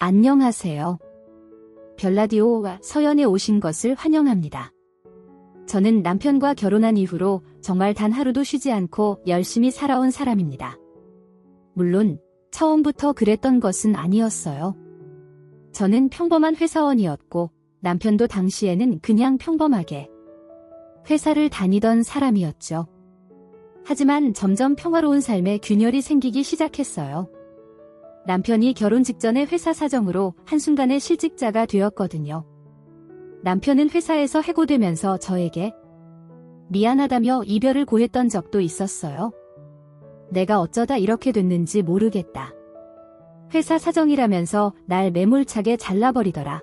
안녕하세요. 별라디오와 서연에 오신 것을 환영합니다. 저는 남편과 결혼한 이후로 정말 단 하루도 쉬지 않고 열심히 살아온 사람입니다. 물론 처음부터 그랬던 것은 아니었어요. 저는 평범한 회사원이었고 남편도 당시에는 그냥 평범하게 회사를 다니던 사람이었죠. 하지만 점점 평화로운 삶에 균열이 생기기 시작했어요. 남편이 결혼 직전에 회사 사정으로 한순간에 실직자가 되었거든요. 남편은 회사에서 해고되면서 저에게 미안하다며 이별을 고했던 적도 있었어요. 내가 어쩌다 이렇게 됐는지 모르겠다. 회사 사정이라면서 날 매몰차게 잘라버리더라.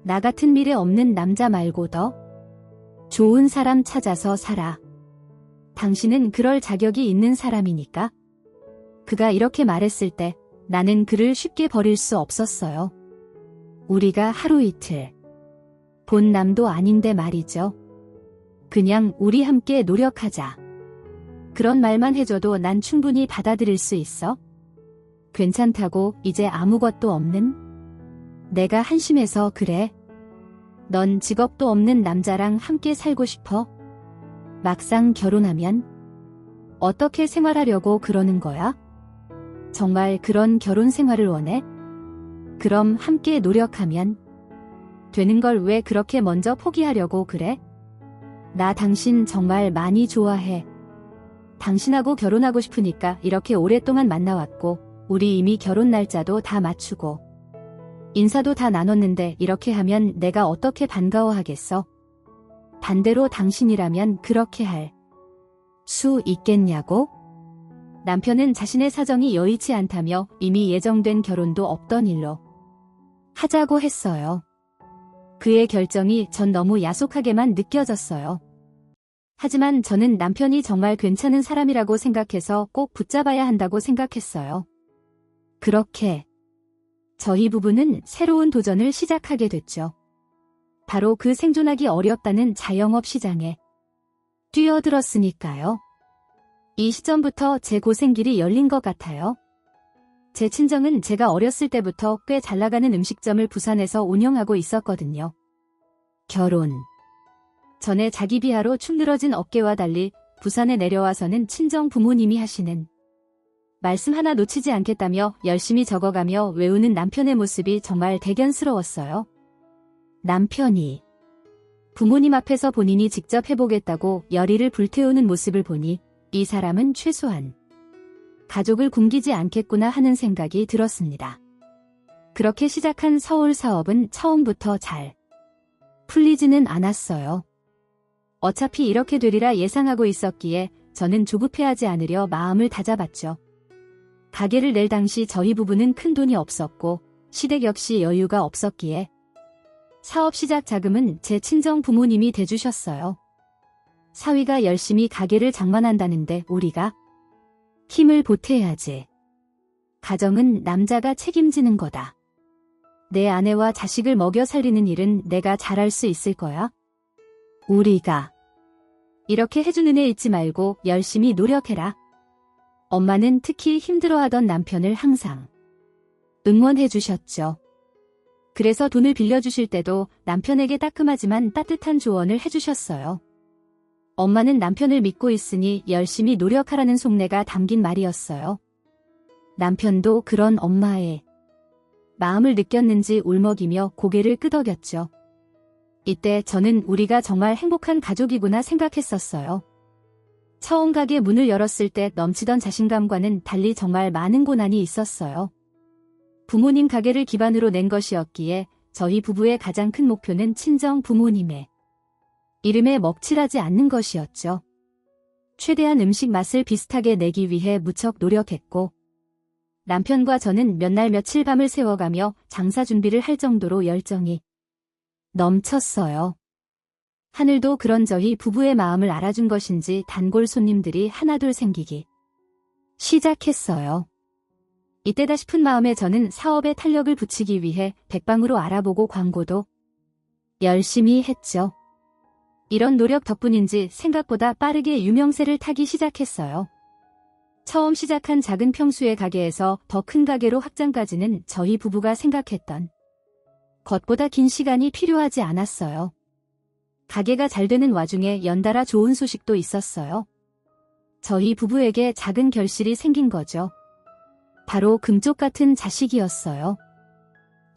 나 같은 미래 없는 남자 말고 더 좋은 사람 찾아서 살아. 당신은 그럴 자격이 있는 사람이니까. 그가 이렇게 말했을 때 나는 그를 쉽게 버릴 수 없었어요. 우리가 하루 이틀 본 남도 아닌데 말이죠. 그냥 우리 함께 노력하자. 그런 말만 해줘도 난 충분히 받아들일 수 있어. 괜찮다고 이제 아무것도 없는? 내가 한심해서 그래. 넌 직업도 없는 남자랑 함께 살고 싶어? 막상 결혼하면 어떻게 생활하려고 그러는 거야? 정말 그런 결혼 생활을 원해? 그럼 함께 노력하면 되는 걸 왜 그렇게 먼저 포기하려고 그래? 나 당신 정말 많이 좋아해. 당신하고 결혼하고 싶으니까 이렇게 오랫동안 만나왔고 우리 이미 결혼 날짜도 다 맞추고 인사도 다 나눴는데 이렇게 하면 내가 어떻게 반가워하겠어? 반대로 당신이라면 그렇게 할 수 있겠냐고? 남편은 자신의 사정이 여의치 않다며 이미 예정된 결혼도 없던 일로 하자고 했어요. 그의 결정이 전 너무 야속하게만 느껴졌어요. 하지만 저는 남편이 정말 괜찮은 사람이라고 생각해서 꼭 붙잡아야 한다고 생각했어요. 그렇게 저희 부부는 새로운 도전을 시작하게 됐죠. 바로 그 생존하기 어렵다는 자영업 시장에 뛰어들었으니까요. 이 시점부터 제 고생길이 열린 것 같아요. 제 친정은 제가 어렸을 때부터 꽤 잘나가는 음식점을 부산에서 운영하고 있었거든요. 결혼 전에 자기 비하로 축 늘어진 어깨와 달리 부산에 내려와서는 친정 부모님이 하시는 말씀 하나 놓치지 않겠다며 열심히 적어가며 외우는 남편의 모습이 정말 대견스러웠어요. 남편이 부모님 앞에서 본인이 직접 해보겠다고 열의를 불태우는 모습을 보니 이 사람은 최소한 가족을 굶기지 않겠구나 하는 생각이 들었습니다. 그렇게 시작한 서울 사업은 처음부터 잘 풀리지는 않았어요. 어차피 이렇게 되리라 예상하고 있었기에 저는 조급해하지 않으려 마음을 다잡았죠. 가게를 낼 당시 저희 부부는 큰 돈이 없었고 시댁 역시 여유가 없었기에 사업 시작 자금은 제 친정 부모님이 대주셨어요. 사위가 열심히 가게를 장만한다는데 우리가 힘을 보태야지. 가정은 남자가 책임지는 거다. 내 아내와 자식을 먹여 살리는 일은 내가 잘할 수 있을 거야. 우리가 이렇게 해주는 애 잊지 말고 열심히 노력해라. 엄마는 특히 힘들어하던 남편을 항상 응원해 주셨죠. 그래서 돈을 빌려주실 때도 남편에게 따끔하지만 따뜻한 조언을 해주셨어요. 엄마는 남편을 믿고 있으니 열심히 노력하라는 속내가 담긴 말이었어요. 남편도 그런 엄마의 마음을 느꼈는지 울먹이며 고개를 끄덕였죠. 이때 저는 우리가 정말 행복한 가족이구나 생각했었어요. 처음 가게 문을 열었을 때 넘치던 자신감과는 달리 정말 많은 고난이 있었어요. 부모님 가게를 기반으로 낸 것이었기에 저희 부부의 가장 큰 목표는 친정 부모님의 이름에 먹칠하지 않는 것이었죠. 최대한 음식 맛을 비슷하게 내기 위해 무척 노력했고 남편과 저는 몇 날 며칠 밤을 새워가며 장사 준비를 할 정도로 열정이 넘쳤어요. 하늘도 그런 저희 부부의 마음을 알아준 것인지 단골 손님들이 하나둘 생기기 시작했어요. 이때다 싶은 마음에 저는 사업에 탄력을 붙이기 위해 백방으로 알아보고 광고도 열심히 했죠. 이런 노력 덕분인지 생각보다 빠르게 유명세를 타기 시작했어요. 처음 시작한 작은 평수의 가게에서 더 큰 가게로 확장까지는 저희 부부가 생각했던 것보다 긴 시간이 필요하지 않았어요. 가게가 잘 되는 와중에 연달아 좋은 소식도 있었어요. 저희 부부에게 작은 결실이 생긴 거죠. 바로 금쪽 같은 자식이었어요.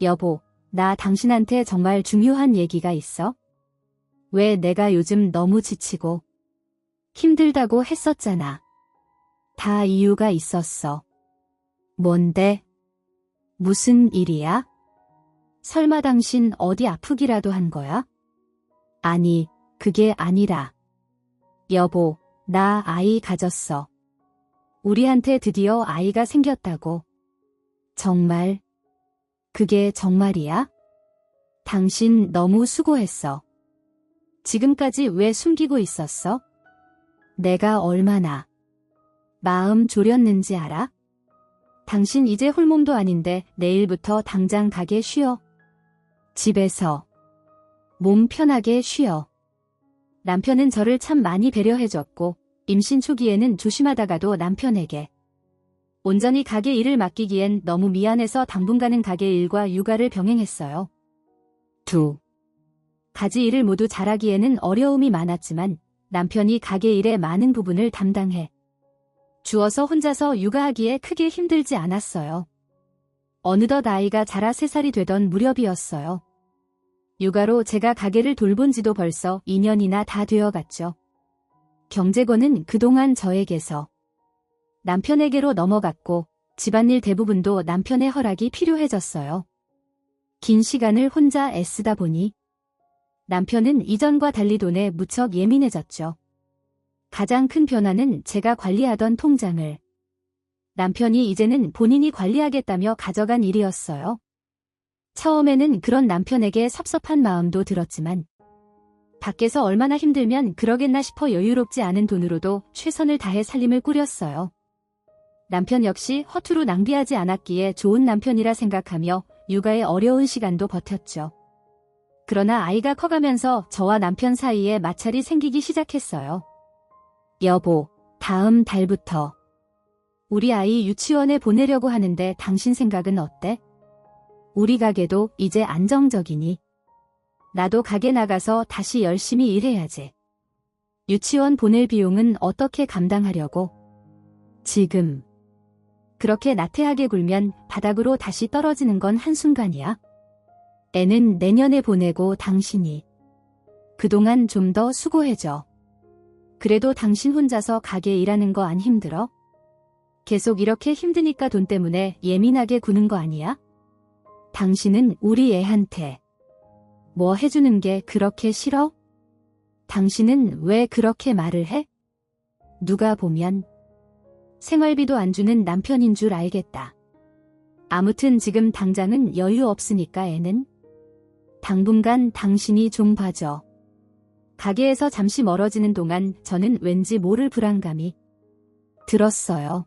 여보, 나 당신한테 정말 중요한 얘기가 있어. 왜 내가 요즘 너무 지치고 힘들다고 했었잖아. 다 이유가 있었어. 뭔데? 무슨 일이야? 설마 당신 어디 아프기라도 한 거야? 아니, 그게 아니라. 여보, 나 아이 가졌어. 우리한테 드디어 아이가 생겼다고. 정말? 그게 정말이야? 당신 너무 수고했어. 지금까지 왜 숨기고 있었어? 내가 얼마나 마음 졸였는지 알아? 당신 이제 홀몸도 아닌데 내일부터 당장 가게 쉬어. 집에서 몸 편하게 쉬어. 남편은 저를 참 많이 배려해줬고 임신 초기에는 조심하다가도 남편에게 온전히 가게 일을 맡기기엔 너무 미안해서 당분간은 가게 일과 육아를 병행했어요. 두 가지 일을 모두 잘하기에는 어려움이 많았지만 남편이 가게 일의 많은 부분을 담당해 주어서 혼자서 육아하기에 크게 힘들지 않았어요. 어느덧 아이가 자라 3살이 되던 무렵이었어요. 육아로 제가 가게를 돌본 지도 벌써 2년이나 다 되어갔죠. 경제권은 그동안 저에게서 남편에게로 넘어갔고 집안일 대부분도 남편의 허락이 필요해졌어요. 긴 시간을 혼자 애쓰다 보니 남편은 이전과 달리 돈에 무척 예민해졌죠. 가장 큰 변화는 제가 관리하던 통장을 남편이 이제는 본인이 관리하겠다며 가져간 일이었어요. 처음에는 그런 남편에게 섭섭한 마음도 들었지만 밖에서 얼마나 힘들면 그러겠나 싶어 여유롭지 않은 돈으로도 최선을 다해 살림을 꾸렸어요. 남편 역시 허투루 낭비하지 않았기에 좋은 남편이라 생각하며 육아의 어려운 시간도 버텼죠. 그러나 아이가 커가면서 저와 남편 사이에 마찰이 생기기 시작했어요. 여보, 다음 달부터 우리 아이 유치원에 보내려고 하는데 당신 생각은 어때? 우리 가게도 이제 안정적이니 나도 가게 나가서 다시 열심히 일해야지. 유치원 보낼 비용은 어떻게 감당하려고? 지금 그렇게 나태하게 굴면 바닥으로 다시 떨어지는 건 한순간이야. 애는 내년에 보내고 당신이 그동안 좀 더 수고해줘. 그래도 당신 혼자서 가게 일하는 거 안 힘들어? 계속 이렇게 힘드니까 돈 때문에 예민하게 구는 거 아니야? 당신은 우리 애한테 뭐 해주는 게 그렇게 싫어? 당신은 왜 그렇게 말을 해? 누가 보면 생활비도 안 주는 남편인 줄 알겠다. 아무튼 지금 당장은 여유 없으니까 애는 당분간 당신이 좀 봐줘. 가게에서 잠시 멀어지는 동안 저는 왠지 모를 불안감이 들었어요.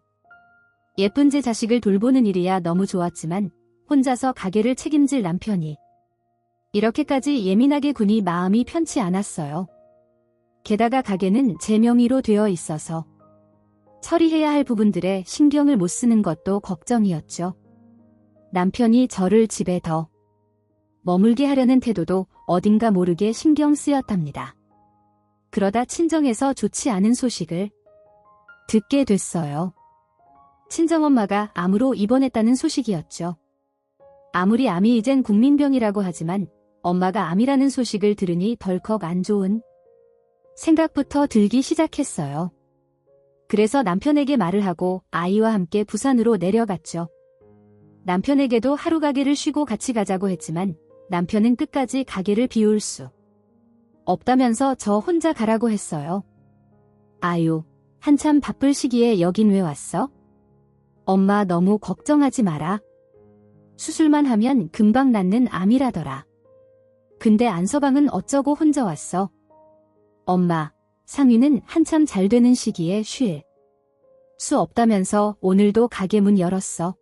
예쁜 제 자식을 돌보는 일이야 너무 좋았지만 혼자서 가게를 책임질 남편이 이렇게까지 예민하게 구니 마음이 편치 않았어요. 게다가 가게는 제 명의로 되어 있어서 처리해야 할 부분들에 신경을 못 쓰는 것도 걱정이었죠. 남편이 저를 집에 더 머물게 하려는 태도도 어딘가 모르게 신경 쓰였답니다. 그러다 친정에서 좋지 않은 소식을 듣게 됐어요. 친정엄마가 암으로 입원했다는 소식이었죠. 아무리 암이 이젠 국민병이라고 하지만 엄마가 암이라는 소식을 들으니 덜컥 안 좋은 생각부터 들기 시작했어요. 그래서 남편에게 말을 하고 아이와 함께 부산으로 내려갔죠. 남편에게도 하루 가게를 쉬고 같이 가자고 했지만 남편은 끝까지 가게를 비울 수 없다면서 저 혼자 가라고 했어요. 아유, 한참 바쁠 시기에 여긴 왜 왔어? 엄마 너무 걱정하지 마라. 수술만 하면 금방 낫는 암이라더라. 근데 안서방은 어쩌고 혼자 왔어? 엄마, 상위는 한참 잘 되는 시기에 쉴 수 없다면서 오늘도 가게 문 열었어.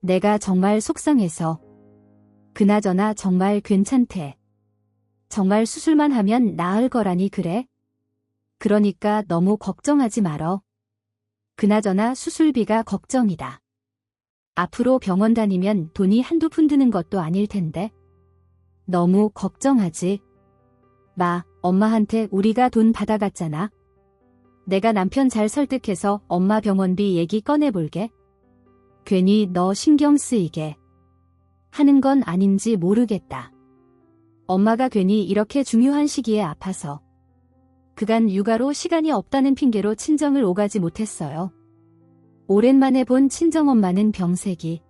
내가 정말 속상해서. 그나저나 정말 괜찮대. 정말 수술만 하면 나을 거라니 그래? 그러니까 너무 걱정하지 말어. 그나저나 수술비가 걱정이다. 앞으로 병원 다니면 돈이 한두 푼 드는 것도 아닐 텐데. 너무 걱정하지 마. 엄마한테 우리가 돈 받아갔잖아. 내가 남편 잘 설득해서 엄마 병원비 얘기 꺼내볼게. 괜히 너 신경 쓰이게 하는 건 아닌지 모르겠다. 엄마가 괜히 이렇게 중요한 시기에 아파서 그간 육아로 시간이 없다는 핑계로 친정을 오가지 못했어요. 오랜만에 본 친정엄마는 병색이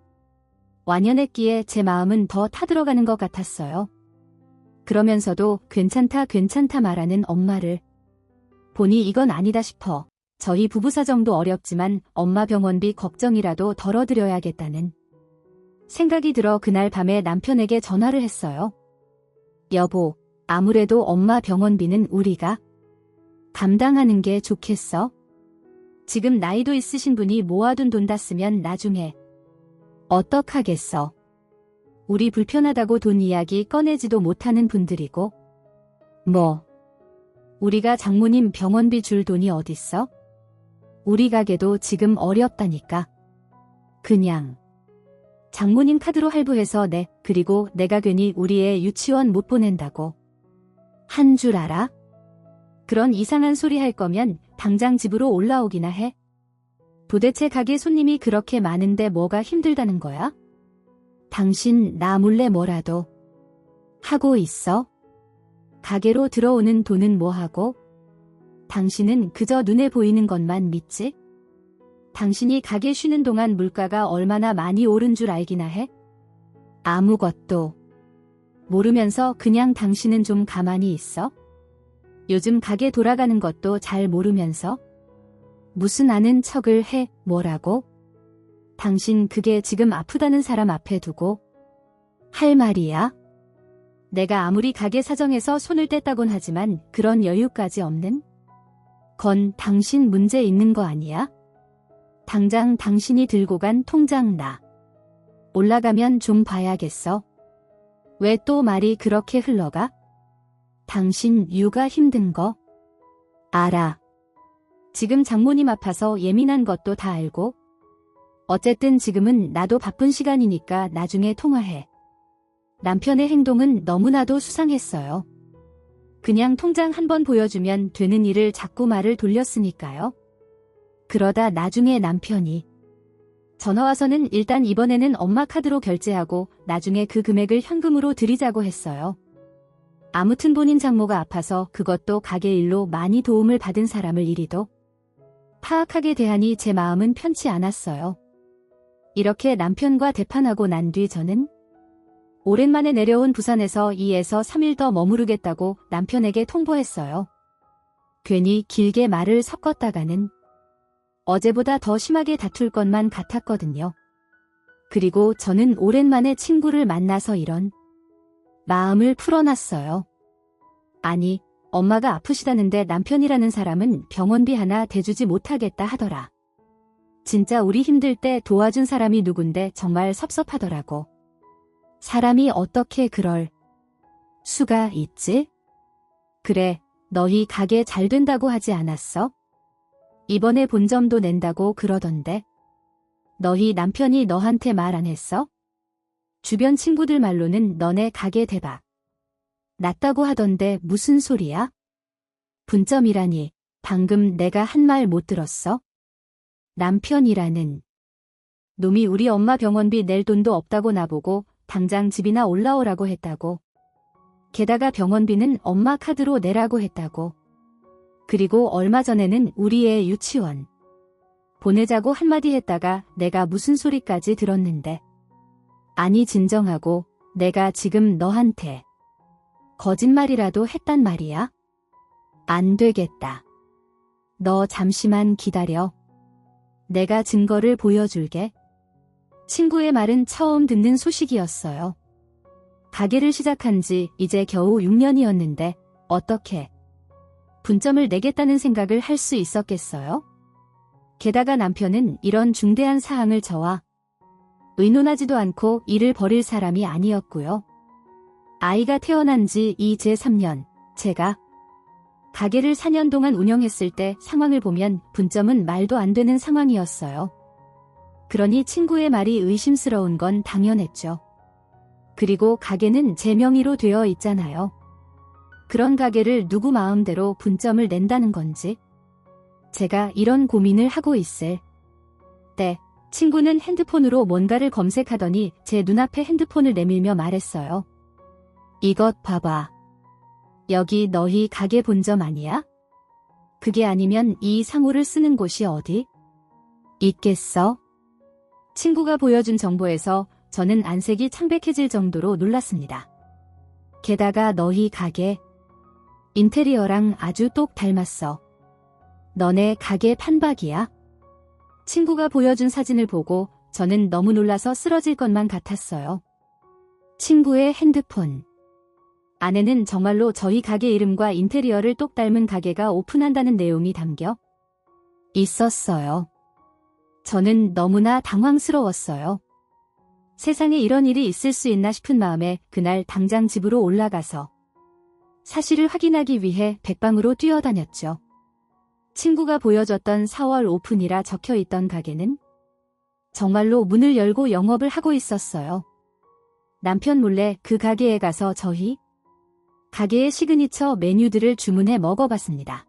완연했기에 제 마음은 더 타들어가는 것 같았어요. 그러면서도 괜찮다 말하는 엄마를 보니 이건 아니다 싶어 저희 부부 사정도 어렵지만 엄마 병원비 걱정이라도 덜어드려야겠다는 생각이 들어 그날 밤에 남편에게 전화를 했어요. 여보, 아무래도 엄마 병원비는 우리가 감당하는 게 좋겠어? 지금 나이도 있으신 분이 모아둔 돈 다 쓰면 나중에 어떡하겠어? 우리 불편하다고 돈 이야기 꺼내지도 못하는 분들이고 뭐 우리가 장모님 병원비 줄 돈이 어딨어? 우리 가게도 지금 어렵다니까. 그냥 장모님 카드로 할부해서 그리고 내가 괜히 우리 애 유치원 못 보낸다고 한 줄 알아? 그런 이상한 소리 할 거면 당장 집으로 올라오기나 해. 도대체 가게 손님이 그렇게 많은데 뭐가 힘들다는 거야? 당신 나 몰래 뭐라도 하고 있어? 가게로 들어오는 돈은 뭐하고? 당신은 그저 눈에 보이는 것만 믿지? 당신이 가게 쉬는 동안 물가가 얼마나 많이 오른 줄 알기나 해? 아무것도 모르면서 그냥 당신은 좀 가만히 있어? 요즘 가게 돌아가는 것도 잘 모르면서? 무슨 아는 척을 해? 뭐라고? 당신 그게 지금 아프다는 사람 앞에 두고 할 말이야? 내가 아무리 가게 사정에서 손을 뗐다곤 하지만 그런 여유까지 없는 건 당신 문제 있는 거 아니야? 당장 당신이 들고 간 통장 나 올라가면 좀 봐야겠어. 왜 또 말이 그렇게 흘러가? 당신 육아 힘든 거 알아. 지금 장모님 아파서 예민한 것도 다 알고. 어쨌든 지금은 나도 바쁜 시간이니까 나중에 통화해. 남편의 행동은 너무나도 수상했어요. 그냥 통장 한번 보여주면 되는 일을 자꾸 말을 돌렸으니까요. 그러다 나중에 남편이 전화와서는 일단 이번에는 엄마 카드로 결제하고 나중에 그 금액을 현금으로 드리자고 했어요. 아무튼 본인 장모가 아파서 그것도 가게 일로 많이 도움을 받은 사람을 이리도 파악하게 대하니 제 마음은 편치 않았어요. 이렇게 남편과 대판하고 난 뒤 저는 오랜만에 내려온 부산에서 2에서 3일 더 머무르겠다고 남편에게 통보했어요. 괜히 길게 말을 섞었다가는 어제보다 더 심하게 다툴 것만 같았거든요. 그리고 저는 오랜만에 친구를 만나서 이런 마음을 풀어놨어요. 아니, 엄마가 아프시다는데 남편이라는 사람은 병원비 하나 대주지 못하겠다 하더라. 진짜 우리 힘들 때 도와준 사람이 누군데 정말 섭섭하더라고. 사람이 어떻게 그럴 수가 있지? 그래, 너희 가게 잘 된다고 하지 않았어? 이번에 본점도 낸다고 그러던데. 너희 남편이 너한테 말 안 했어? 주변 친구들 말로는 너네 가게 대박 났다고 하던데 무슨 소리야? 분점이라니, 방금 내가 한 말 못 들었어? 남편이라는 놈이 우리 엄마 병원비 낼 돈도 없다고 나보고 당장 집이나 올라오라고 했다고. 게다가 병원비는 엄마 카드로 내라고 했다고. 그리고 얼마 전에는 우리 애 유치원 보내자고 한마디 했다가 내가 무슨 소리까지 들었는데. 아니 진정하고 내가 지금 너한테 거짓말이라도 했단 말이야? 안 되겠다. 너 잠시만 기다려. 내가 증거를 보여줄게. 친구의 말은 처음 듣는 소식이었어요. 가게를 시작한 지 이제 겨우 6년이었는데 어떻게 분점을 내겠다는 생각을 할 수 있었겠어요? 게다가 남편은 이런 중대한 사항을 저와 의논하지도 않고 일을 벌일 사람이 아니었고요. 아이가 태어난 지 이제 3년, 제가 가게를 4년 동안 운영했을 때 상황을 보면 분점은 말도 안 되는 상황이었어요. 그러니 친구의 말이 의심스러운 건 당연했죠. 그리고 가게는 제 명의로 되어 있잖아요. 그런 가게를 누구 마음대로 분점을 낸다는 건지. 제가 이런 고민을 하고 있을 때 친구는 핸드폰으로 뭔가를 검색하더니 제 눈앞에 핸드폰을 내밀며 말했어요. 이것 봐봐. 여기 너희 가게 본점 아니야? 그게 아니면 이 상호를 쓰는 곳이 어디 있겠어? 친구가 보여준 정보에서 저는 안색이 창백해질 정도로 놀랐습니다. 게다가 너희 가게 인테리어랑 아주 똑 닮았어. 너네 가게 판박이야? 친구가 보여준 사진을 보고 저는 너무 놀라서 쓰러질 것만 같았어요. 친구의 핸드폰. 안에는 정말로 저희 가게 이름과 인테리어를 똑 닮은 가게가 오픈한다는 내용이 담겨 있었어요. 저는 너무나 당황스러웠어요. 세상에 이런 일이 있을 수 있나 싶은 마음에 그날 당장 집으로 올라가서 사실을 확인하기 위해 백방으로 뛰어다녔죠. 친구가 보여줬던 4월 오픈이라 적혀 있던 가게는 정말로 문을 열고 영업을 하고 있었어요. 남편 몰래 그 가게에 가서 저희 가게의 시그니처 메뉴들을 주문해 먹어봤습니다.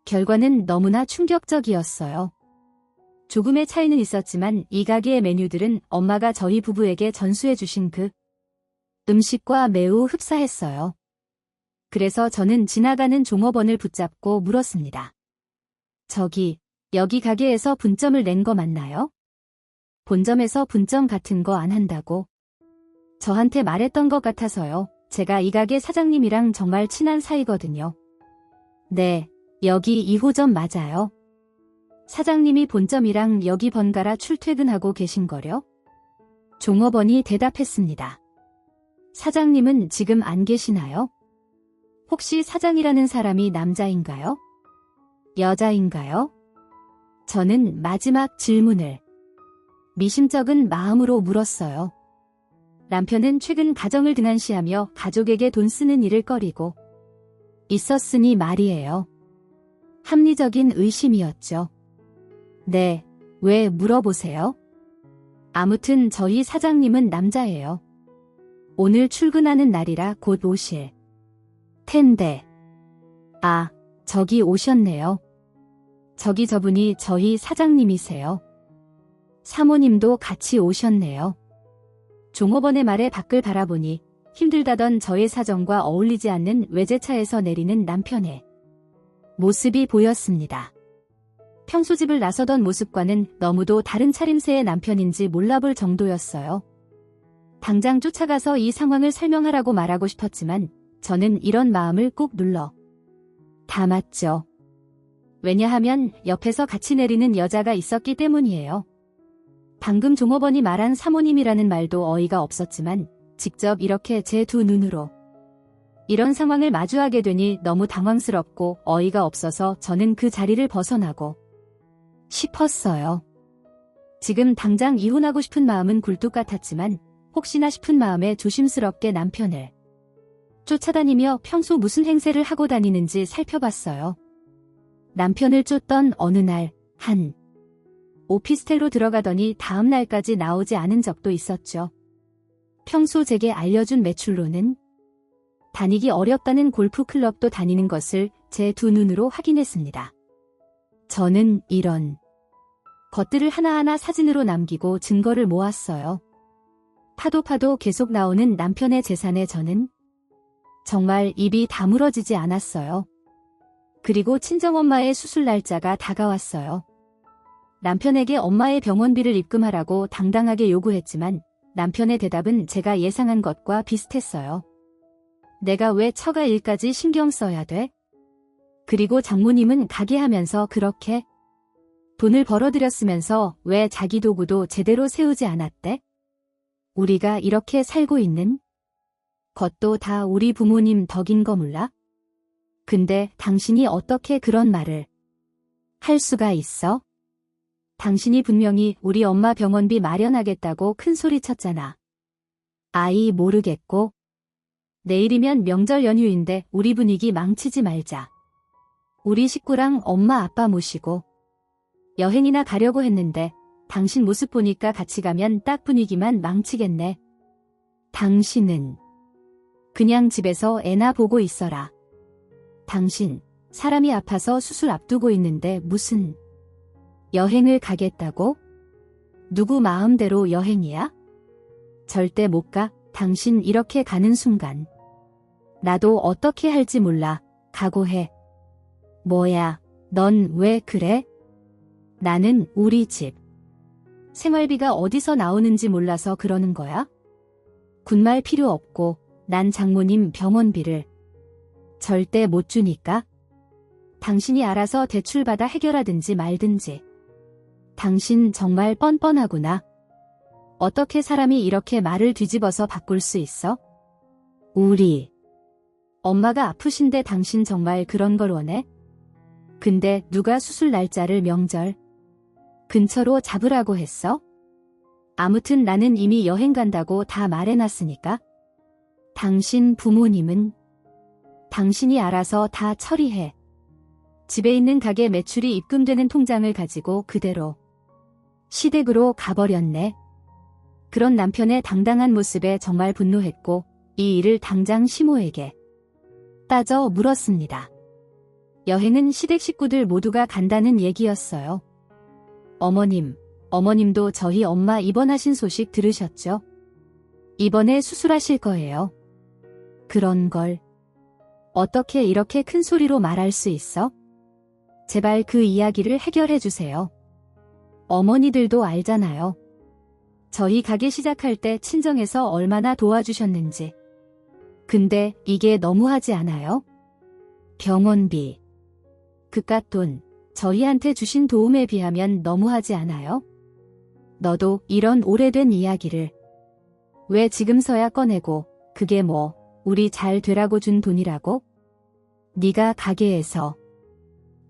결과는 너무나 충격적이었어요. 조금의 차이는 있었지만 이 가게의 메뉴들은 엄마가 저희 부부에게 전수해 주신 그 음식과 매우 흡사했어요. 그래서 저는 지나가는 종업원을 붙잡고 물었습니다. 여기 가게에서 분점을 낸 거 맞나요? 본점에서 분점 같은 거 안 한다고 저한테 말했던 것 같아서요. 제가 이 가게 사장님이랑 정말 친한 사이거든요. 네, 여기 2호점 맞아요. 사장님이 본점이랑 여기 번갈아 출퇴근하고 계신 거려? 종업원이 대답했습니다. 사장님은 지금 안 계시나요? 혹시 사장이라는 사람이 남자인가요? 여자인가요? 저는 마지막 질문을 미심쩍은 마음으로 물었어요. 남편은 최근 가정을 등한시하며 가족에게 돈 쓰는 일을 꺼리고 있었으니 말이에요. 합리적인 의심이었죠. 네, 왜 물어보세요? 아무튼 저희 사장님은 남자예요. 오늘 출근하는 날이라 곧 오실 텐데. 아, 저기 오셨네요. 저분이 저희 사장님이세요. 사모님도 같이 오셨네요. 종업원의 말에 밖을 바라보니 힘들다던 저의 사정과 어울리지 않는 외제차에서 내리는 남편의 모습이 보였습니다. 평소 집을 나서던 모습과는 너무도 다른 차림새의 남편인지 몰라볼 정도였어요. 당장 쫓아가서 이 상황을 설명하라고 말하고 싶었지만 저는 이런 마음을 꾹 눌러 담았죠. 왜냐하면 옆에서 같이 내리는 여자가 있었기 때문이에요. 방금 종업원이 말한 사모님이라는 말도 어이가 없었지만 직접 이렇게 제 두 눈으로 이런 상황을 마주하게 되니 너무 당황스럽고 어이가 없어서 저는 그 자리를 벗어나고 싶었어요. 지금 당장 이혼하고 싶은 마음은 굴뚝 같았지만 혹시나 싶은 마음에 조심스럽게 남편을 쫓아다니며 평소 무슨 행세를 하고 다니는지 살펴봤어요. 남편을 쫓던 어느 날 한 오피스텔로 들어가더니 다음 날까지 나오지 않은 적도 있었죠. 평소 제게 알려준 매출로는 다니기 어렵다는 골프클럽도 다니는 것을 제 두 눈으로 확인했습니다. 저는 이런 것들을 하나하나 사진으로 남기고 증거를 모았어요. 파도 계속 나오는 남편의 재산에 저는 정말 입이 다물어지지 않았어요. 그리고 친정엄마의 수술 날짜가 다가왔어요. 남편에게 엄마의 병원비를 입금하라고 당당하게 요구했지만 남편의 대답은 제가 예상한 것과 비슷했어요. 내가 왜 처가 일까지 신경 써야 돼? 그리고 장모님은 가게 하면서 그렇게 돈을 벌어들였으면서 왜 자기 도구도 제대로 세우지 않았대? 우리가 이렇게 살고 있는 것도 다 우리 부모님 덕인 거 몰라? 근데 당신이 어떻게 그런 말을 할 수가 있어? 당신이 분명히 우리 엄마 병원비 마련하겠다고 큰 소리 쳤잖아. 아이 모르겠고. 내일이면 명절 연휴인데 우리 분위기 망치지 말자. 우리 식구랑 엄마 아빠 모시고 여행이나 가려고 했는데 당신 모습 보니까 같이 가면 딱 분위기만 망치겠네. 당신은 그냥 집에서 애나 보고 있어라. 당신 사람이 아파서 수술 앞두고 있는데 무슨 여행을 가겠다고? 누구 마음대로 여행이야? 절대 못 가. 당신 이렇게 가는 순간 나도 어떻게 할지 몰라. 각오해. 뭐야, 넌 왜 그래? 나는 우리 집 생활비가 어디서 나오는지 몰라서 그러는 거야? 군말 필요 없고 난 장모님 병원비를 절대 못 주니까. 당신이 알아서 대출받아 해결하든지 말든지. 당신 정말 뻔뻔하구나. 어떻게 사람이 이렇게 말을 뒤집어서 바꿀 수 있어? 우리 엄마가 아프신데 당신 정말 그런 걸 원해? 근데 누가 수술 날짜를 명절 근처로 잡으라고 했어? 아무튼 나는 이미 여행 간다고 다 말해놨으니까. 당신 부모님은 당신이 알아서 다 처리해. 집에 있는 가게 매출이 입금되는 통장을 가지고 그대로 시댁으로 가버렸네. 그런 남편의 당당한 모습에 정말 분노했고 이 일을 당장 시모에게 따져 물었습니다. 여행은 시댁 식구들 모두가 간다는 얘기였어요. 어머님도 저희 엄마 입원하신 소식 들으셨죠? 이번에 수술하실 거예요. 그런 걸 어떻게 이렇게 큰 소리로 말할 수 있어? 제발 그 이야기를 해결해 주세요. 어머니들도 알잖아요. 저희 가게 시작할 때 친정에서 얼마나 도와주셨는지. 근데 이게 너무하지 않아요? 병원비, 그깟 돈, 저희한테 주신 도움에 비하면 너무하지 않아요? 너도 이런 오래된 이야기를 왜 지금서야 꺼내고, 그게 뭐 우리 잘 되라고 준 돈이라고? 네가 가게에서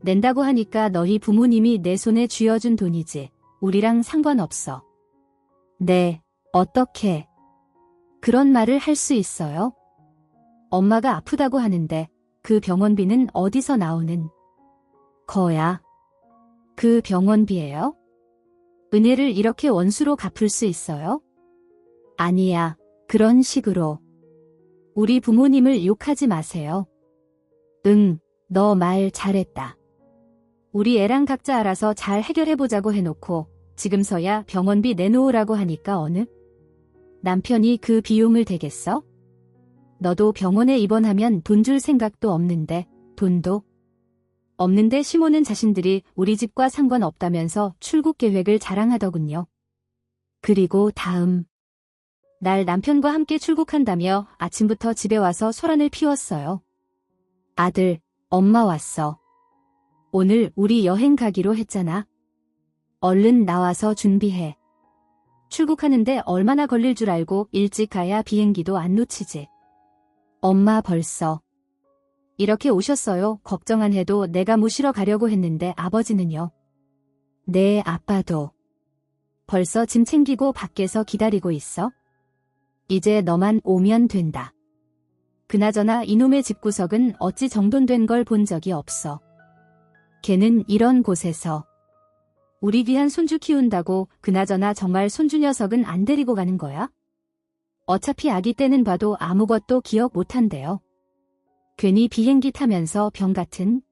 낸다고 하니까 너희 부모님이 내 손에 쥐어준 돈이지 우리랑 상관없어. 네, 어떻게 그런 말을 할 수 있어요? 엄마가 아프다고 하는데 그 병원비는 어디서 나오는 거야? 그 병원비예요? 은혜를 이렇게 원수로 갚을 수 있어요? 아니야, 그런 식으로 우리 부모님을 욕하지 마세요. 응, 너 말 잘했다. 우리 애랑 각자 알아서 잘 해결해보자고 해놓고 지금서야 병원비 내놓으라고 하니까 어느 남편이 그 비용을 대겠어? 너도 병원에 입원하면 돈 줄 생각도 없는데 돈도 없는데 시모는 자신들이 우리 집과 상관없다면서 출국 계획을 자랑하더군요. 그리고 다음 날 남편과 함께 출국한다며 아침부터 집에 와서 소란을 피웠어요. 아들, 엄마 왔어. 오늘 우리 여행 가기로 했잖아. 얼른 나와서 준비해. 출국하는데 얼마나 걸릴 줄 알고 일찍 가야 비행기도 안 놓치지. 엄마 벌써 이렇게 오셨어요. 걱정 안 해도 내가 모시러 가려고 했는데 아버지는요? 네, 아빠도 벌써 짐 챙기고 밖에서 기다리고 있어. 이제 너만 오면 된다. 그나저나 이놈의 집구석은 어찌 정돈된 걸 본 적이 없어. 걔는 이런 곳에서 우리 귀한 손주 키운다고 그나저나 정말 손주 녀석은 안 데리고 가는 거야? 어차피 아기 때는 봐도 아무것도 기억 못한대요. 괜히 비행기 타면서 병 같은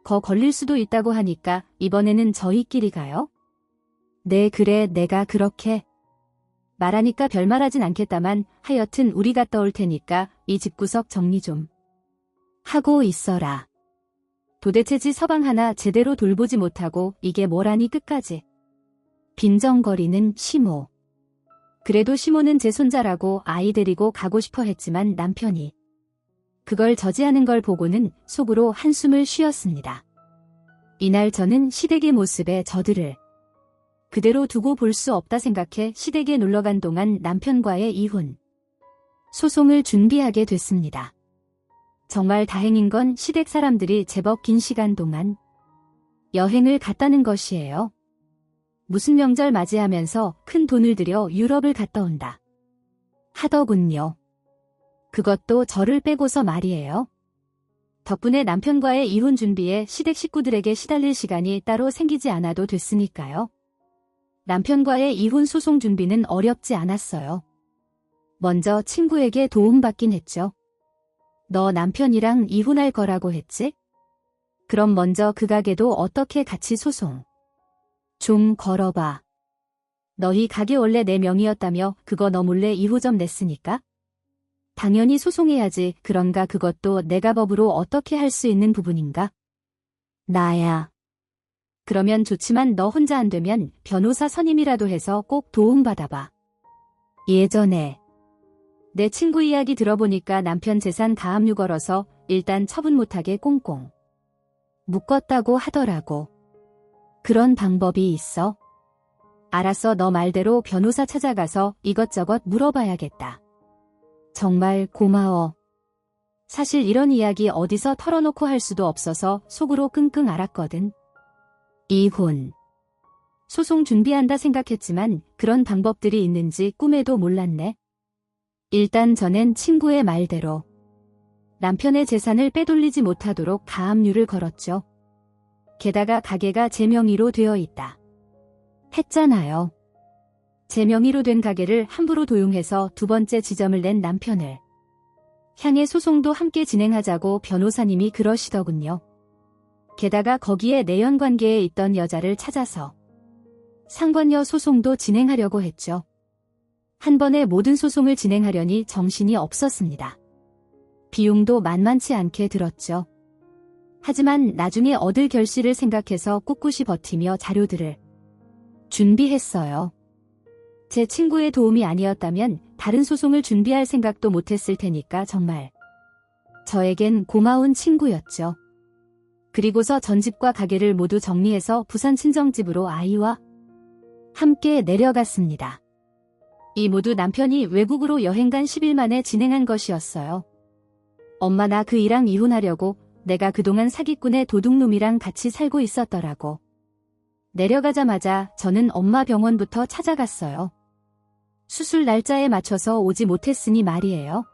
거 걸릴 수도 있다고 하니까 이번에는 저희끼리 가요? 네, 그래, 내가 그렇게 말하니까 별말하진 않겠다만 하여튼 우리 갔다 올 테니까 이 집구석 정리 좀 하고 있어라. 도대체 지 서방 하나 제대로 돌보지 못하고 이게 뭐라니 끝까지 빈정거리는 시모. 그래도 시모는 제 손자라고 아이 데리고 가고 싶어 했지만 남편이 그걸 저지하는 걸 보고는 속으로 한숨을 쉬었습니다. 이날 저는 시댁의 모습에 저들을 그대로 두고 볼 수 없다 생각해 시댁에 놀러간 동안 남편과의 이혼 소송을 준비하게 됐습니다. 정말 다행인 건 시댁 사람들이 제법 긴 시간 동안 여행을 갔다는 것이에요. 무슨 명절 맞이하면서 큰 돈을 들여 유럽을 갔다 온다 하더군요. 그것도 저를 빼고서 말이에요. 덕분에 남편과의 이혼 준비에 시댁 식구들에게 시달릴 시간이 따로 생기지 않아도 됐으니까요. 남편과의 이혼 소송 준비는 어렵지 않았어요. 먼저 친구에게 도움받긴 했죠. 너 남편이랑 이혼할 거라고 했지? 그럼 먼저 그 가게도 어떻게 같이 소송 좀 걸어봐. 너희 가게 원래 내 명의였다며 그거 너 몰래 2호점 냈으니까? 당연히 소송해야지. 그런가 그것도 내가 법으로 어떻게 할 수 있는 부분인가? 나야. 그러면 좋지만 너 혼자 안 되면 변호사 선임이라도 해서 꼭 도움받아봐. 예전에 내 친구 이야기 들어보니까 남편 재산 가압류 걸어서 일단 처분 못하게 꽁꽁 묶었다고 하더라고. 그런 방법이 있어? 알았어. 너 말대로 변호사 찾아가서 이것저것 물어봐야겠다. 정말 고마워. 사실 이런 이야기 어디서 털어놓고 할 수도 없어서 속으로 끙끙 앓았거든. 이혼. 소송 준비한다 생각했지만 그런 방법들이 있는지 꿈에도 몰랐네. 일단 저는 친구의 말대로 남편의 재산을 빼돌리지 못하도록 가압류를 걸었죠. 게다가 가게가 제 명의로 되어 있다 했잖아요. 제 명의로 된 가게를 함부로 도용해서 두 번째 지점을 낸 남편을 향해 소송도 함께 진행하자고 변호사님이 그러시더군요. 게다가 거기에 내연관계에 있던 여자를 찾아서 상관녀 소송도 진행하려고 했죠. 한 번에 모든 소송을 진행하려니 정신이 없었습니다. 비용도 만만치 않게 들었죠. 하지만 나중에 얻을 결실을 생각해서 꿋꿋이 버티며 자료들을 준비했어요. 제 친구의 도움이 아니었다면 다른 소송을 준비할 생각도 못했을 테니까 정말 저에겐 고마운 친구였죠. 그리고서 전집과 가게를 모두 정리해서 부산 친정집으로 아이와 함께 내려갔습니다. 이 모두 남편이 외국으로 여행 간 10일 만에 진행한 것이었어요. 엄마 나 그 이랑 이혼하려고. 내가 그동안 사기꾼의 도둑놈이랑 같이 살고 있었더라고. 내려가자마자 저는 엄마 병원부터 찾아갔어요. 수술 날짜에 맞춰서 오지 못했으니 말이에요.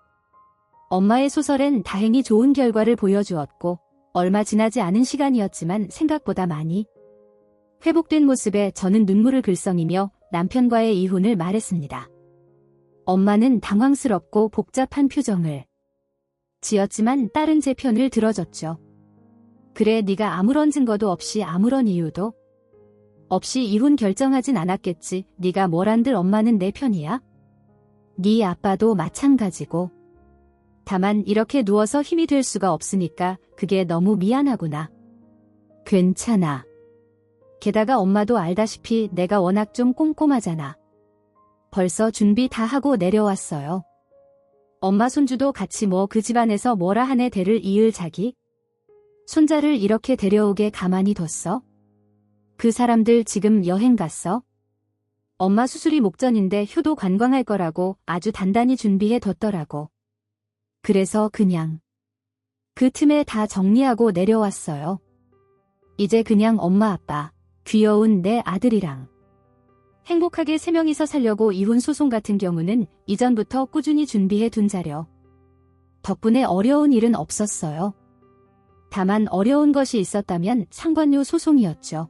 엄마의 소설엔 다행히 좋은 결과를 보여주었고 얼마 지나지 않은 시간이었지만 생각보다 많이 회복된 모습에 저는 눈물을 글썽이며 남편과의 이혼을 말했습니다. 엄마는 당황스럽고 복잡한 표정을 지었지만 딸은 제 편을 들어줬죠. 그래 네가 아무런 증거도 없이 아무런 이유도 없이 이혼 결정하진 않았겠지. 네가 뭘 안들 엄마는 내 편이야. 네 아빠도 마찬가지고. 다만 이렇게 누워서 힘이 될 수가 없으니까 그게 너무 미안하구나. 괜찮아. 게다가 엄마도 알다시피 내가 워낙 좀 꼼꼼하잖아. 벌써 준비 다 하고 내려왔어요. 엄마 손주도 같이 그 집안에서 뭐라 하네 대를 이을 자기 손자를 이렇게 데려오게 가만히 뒀어? 그 사람들 지금 여행 갔어? 엄마 수술이 목전인데 효도 관광할 거라고 아주 단단히 준비해 뒀더라고. 그래서 그냥 그 틈에 다 정리하고 내려왔어요. 이제 그냥 엄마 아빠, 귀여운 내 아들이랑 행복하게 세 명이서 살려고. 이혼 소송 같은 경우는 이전부터 꾸준히 준비해 둔 자료. 덕분에 어려운 일은 없었어요. 다만 어려운 것이 있었다면 상관료 소송이었죠.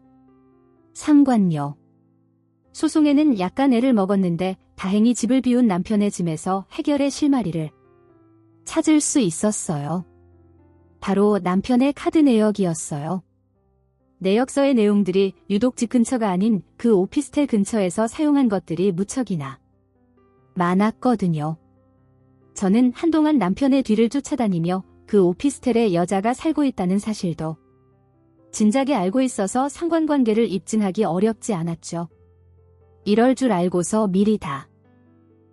상관료. 소송에는 약간 애를 먹었는데 다행히 집을 비운 남편의 짐에서 해결의 실마리를 찾을 수 있었어요. 바로 남편의 카드 내역이었어요. 내역서의 내용들이 유독 집 근처가 아닌 그 오피스텔 근처에서 사용한 것들이 무척이나 많았거든요. 저는 한동안 남편의 뒤를 쫓아다니며 그 오피스텔에 여자가 살고 있다는 사실도 진작에 알고 있어서 상관관계를 입증하기 어렵지 않았죠. 이럴 줄 알고서 미리 다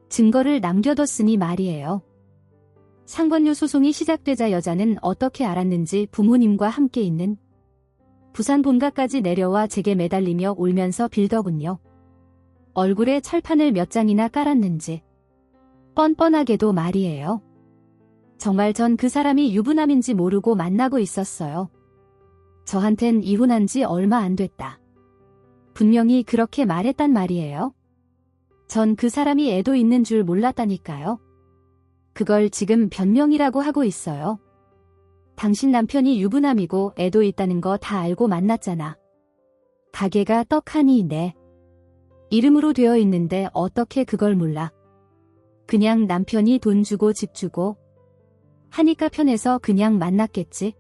증거를 남겨뒀으니 말이에요. 상관료 소송이 시작되자 여자는 어떻게 알았는지 부모님과 함께 있는 부산 본가까지 내려와 제게 매달리며 울면서 빌더군요. 얼굴에 철판을 몇 장이나 깔았는지 뻔뻔하게도 말이에요. 정말 전 그 사람이 유부남인지 모르고 만나고 있었어요. 저한텐 이혼한 지 얼마 안 됐다. 분명히 그렇게 말했단 말이에요. 전 그 사람이 애도 있는 줄 몰랐다니까요. 그걸 지금 변명이라고 하고 있어요. 당신 남편이 유부남이고 애도 있다는 거 다 알고 만났잖아. 가게가 떡하니 내 이름으로 되어 있는데 어떻게 그걸 몰라. 그냥 남편이 돈 주고 집 주고 하니까 편해서 그냥 만났겠지.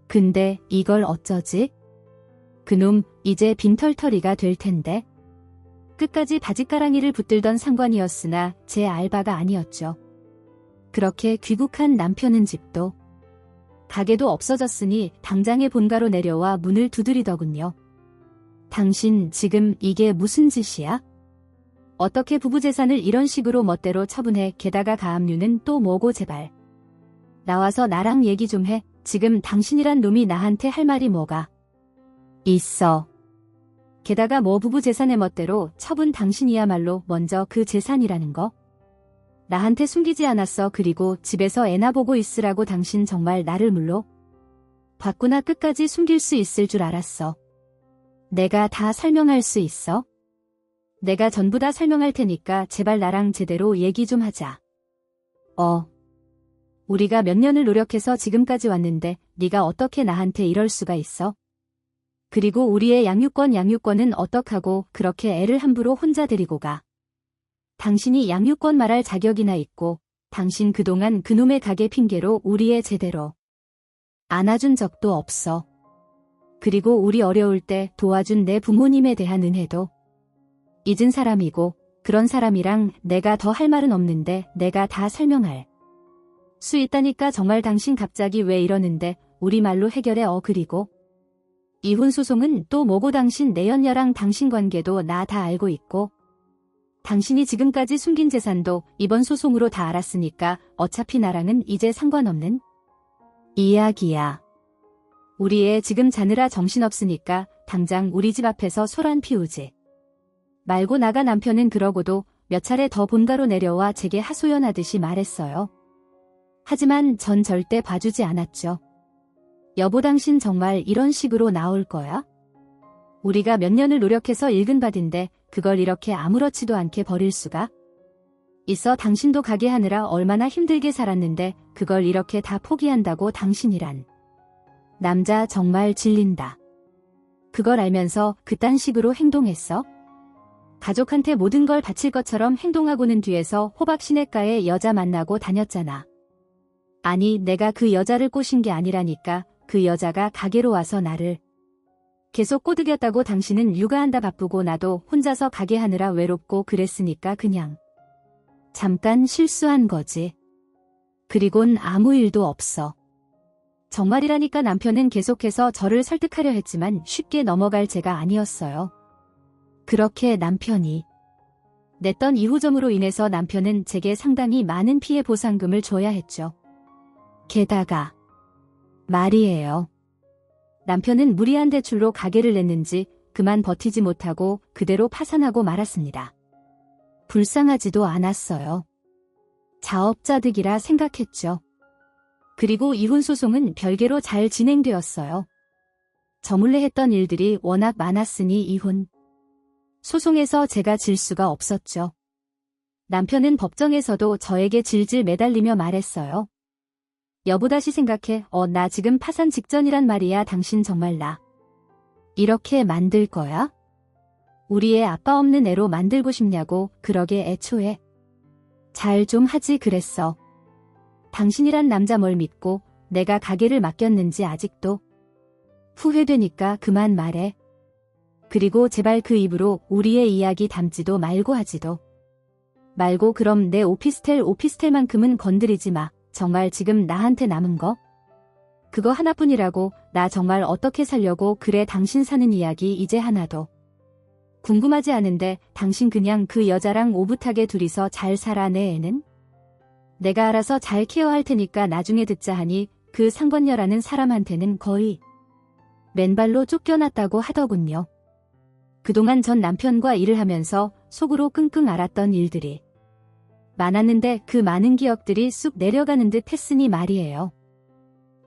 근데 이걸 어쩌지? 그놈 이제 빈털터리가 될 텐데. 끝까지 바짓가랑이를 붙들던 상관이었으나 제 알바가 아니었죠. 그렇게 귀국한 남편은 집도 가게도 없어졌으니 당장의 본가로 내려와 문을 두드리더군요. 당신 지금 이게 무슨 짓이야? 어떻게 부부 재산을 이런 식으로 멋대로 처분해. 게다가 가압류는 또 뭐고 제발. 나와서 나랑 얘기 좀 해. 지금 당신이란 놈이 나한테 할 말이 뭐가 있어. 게다가 뭐 부부 재산의 멋대로 처분. 당신이야말로 먼저 그 재산이라는 거 나한테 숨기지 않았어. 그리고 집에서 애나 보고 있으라고. 당신 정말 나를 물로 봤구나. 끝까지 숨길 수 있을 줄 알았어. 내가 다 설명할 수 있어? 내가 전부 다 설명할 테니까 제발 나랑 제대로 얘기 좀 하자. 우리가 몇 년을 노력해서 지금까지 왔는데 네가 어떻게 나한테 이럴 수가 있어? 그리고 우리의 양육권은 어떡하고 그렇게 애를 함부로 혼자 데리고 가. 당신이 양육권 말할 자격이나 있고 당신 그동안 그놈의 가게 핑계로 우리 애 제대로 안아준 적도 없어. 그리고 우리 어려울 때 도와준 내 부모님에 대한 은혜도 잊은 사람이고 그런 사람이랑 내가 더 할 말은 없는데 내가 다 설명할 수 있다니까. 정말 당신 갑자기 왜 이러는데 우리말로 해결해. 그리고 이혼 소송은 또 뭐고. 당신 내연녀랑 당신 관계도 나 다 알고 있고 당신이 지금까지 숨긴 재산도 이번 소송으로 다 알았으니까 어차피 나랑은 이제 상관없는 이야기야. 우리 애 지금 자느라 정신없으니까 당장 우리 집 앞에서 소란 피우지 말고 나가. 남편은 그러고도 몇 차례 더 본가로 내려와 제게 하소연하듯이 말했어요. 하지만 전 절대 봐주지 않았죠. 여보, 당신 정말 이런 식으로 나올 거야? 우리가 몇 년을 노력해서 일근 받은데 그걸 이렇게 아무렇지도 않게 버릴 수가 있어? 당신도 가게 하느라 얼마나 힘들게 살았는데 그걸 이렇게 다 포기한다고? 당신이란 남자 정말 질린다. 그걸 알면서 그딴 식으로 행동했어? 가족한테 모든 걸 바칠 것처럼 행동하고는 뒤에서 호박 시냇가에 여자 만나고 다녔잖아. 아니, 내가 그 여자를 꼬신 게 아니라니까. 그 여자가 가게로 와서 나를 계속 꼬드겼다고. 당신은 육아한다 바쁘고 나도 혼자서 가게 하느라 외롭고 그랬으니까 그냥 잠깐 실수한 거지. 그리곤 아무 일도 없어. 정말이라니까. 남편은 계속해서 저를 설득하려 했지만 쉽게 넘어갈 제가 아니었어요. 그렇게 남편이 냈던 이후점으로 인해서 남편은 제게 상당히 많은 피해 보상금을 줘야 했죠. 게다가 말이에요. 남편은 무리한 대출로 가게를 냈는지 그만 버티지 못하고 그대로 파산하고 말았습니다. 불쌍하지도 않았어요. 자업자득이라 생각했죠. 그리고 이혼 소송은 별개로 잘 진행되었어요. 저 몰래 했던 일들이 워낙 많았으니 이혼 소송에서 제가 질 수가 없었죠. 남편은 법정에서도 저에게 질질 매달리며 말했어요. 여보, 다시 생각해. 나 지금 파산 직전이란 말이야. 당신 정말 나 이렇게 만들 거야? 우리 애 아빠 없는 애로 만들고 싶냐고. 그러게 애초에 잘 좀 하지 그랬어. 당신이란 남자 뭘 믿고 내가 가게를 맡겼는지 아직도 후회되니까 그만 말해. 그리고 제발 그 입으로 우리의 이야기 담지도 말고 하지도 말고. 그럼 내 오피스텔만큼은 건드리지 마. 정말 지금 나한테 남은 거? 그거 하나뿐이라고. 나 정말 어떻게 살려고 그래. 당신 사는 이야기 이제 하나도 궁금하지 않은데 당신 그냥 그 여자랑 오붓하게 둘이서 잘 살아. 내 애는 내가 알아서 잘 케어할 테니까 나중에 듣자 하니 그 상권녀라는 사람한테는 거의 맨발로 쫓겨났다고 하더군요. 그동안 전 남편과 일을 하면서 속으로 끙끙 앓았던 일들이 많았는데 그 많은 기억들이 쑥 내려가는 듯 했으니 말이에요.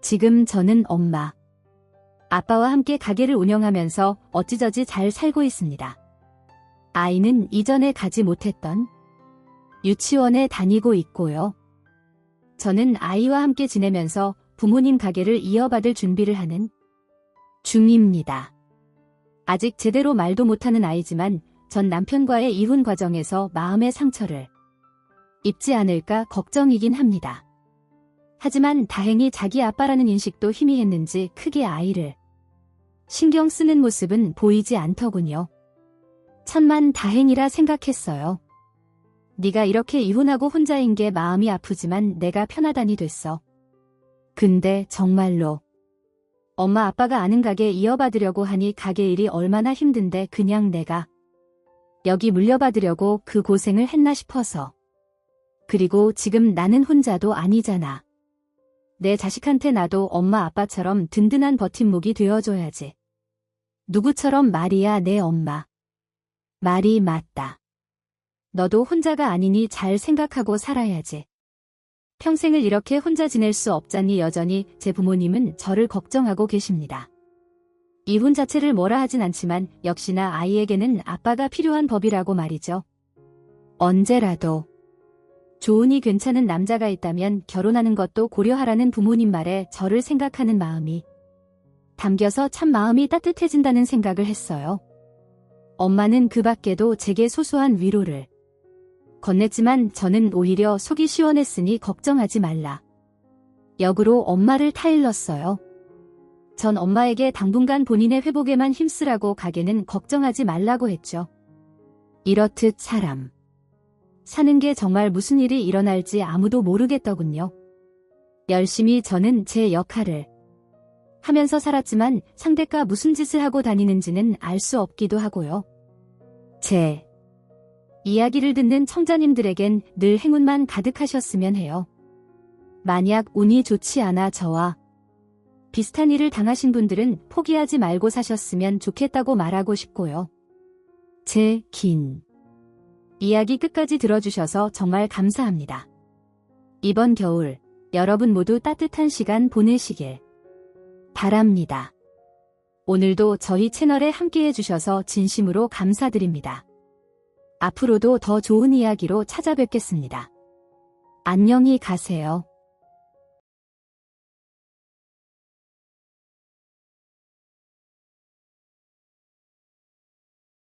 지금 저는 엄마, 아빠와 함께 가게를 운영하면서 어찌저찌 잘 살고 있습니다. 아이는 이전에 가지 못했던 유치원에 다니고 있고요. 저는 아이와 함께 지내면서 부모님 가게를 이어받을 준비를 하는 중입니다. 아직 제대로 말도 못하는 아이지만 전 남편과의 이혼 과정에서 마음의 상처를 입지 않을까 걱정이긴 합니다. 하지만 다행히 자기 아빠라는 인식도 희미했는지 크게 아이를 신경 쓰는 모습은 보이지 않더군요. 천만 다행이라 생각했어요. 네가 이렇게 이혼하고 혼자인 게 마음이 아프지만 내가 편하다니 됐어. 근데 정말로 엄마 아빠가 아는 가게 이어받으려고 하니 가게 일이 얼마나 힘든데 그냥 내가 여기 물려받으려고 그 고생을 했나 싶어서. 그리고 지금 나는 혼자도 아니잖아. 내 자식한테 나도 엄마 아빠처럼 든든한 버팀목이 되어줘야지. 누구처럼 말이야 내 엄마. 말이 맞다. 너도 혼자가 아니니 잘 생각하고 살아야지. 평생을 이렇게 혼자 지낼 수 없자니 여전히 제 부모님은 저를 걱정하고 계십니다. 이혼 자체를 뭐라 하진 않지만 역시나 아이에게는 아빠가 필요한 법이라고 말이죠. 언제라도 좋으니 괜찮은 남자가 있다면 결혼하는 것도 고려하라는 부모님 말에 저를 생각하는 마음이 담겨서 참 마음이 따뜻해진다는 생각을 했어요. 엄마는 그 밖에도 제게 소소한 위로를 건넸지만 저는 오히려 속이 시원했으니 걱정하지 말라. 역으로 엄마를 타일렀어요. 전 엄마에게 당분간 본인의 회복에만 힘쓰라고 가게는 걱정하지 말라고 했죠. 이렇듯 사람 사는 게 정말 무슨 일이 일어날지 아무도 모르겠더군요. 열심히 저는 제 역할을 하면서 살았지만 상대가 무슨 짓을 하고 다니는지는 알 수 없기도 하고요. 제 이야기를 듣는 청자님들에겐 늘 행운만 가득하셨으면 해요. 만약 운이 좋지 않아 저와 비슷한 일을 당하신 분들은 포기하지 말고 사셨으면 좋겠다고 말하고 싶고요. 제 긴 이야기 끝까지 들어주셔서 정말 감사합니다. 이번 겨울 여러분 모두 따뜻한 시간 보내시길 바랍니다. 오늘도 저희 채널에 함께해 주셔서 진심으로 감사드립니다. 앞으로도 더 좋은 이야기로 찾아뵙겠습니다. 안녕히 가세요.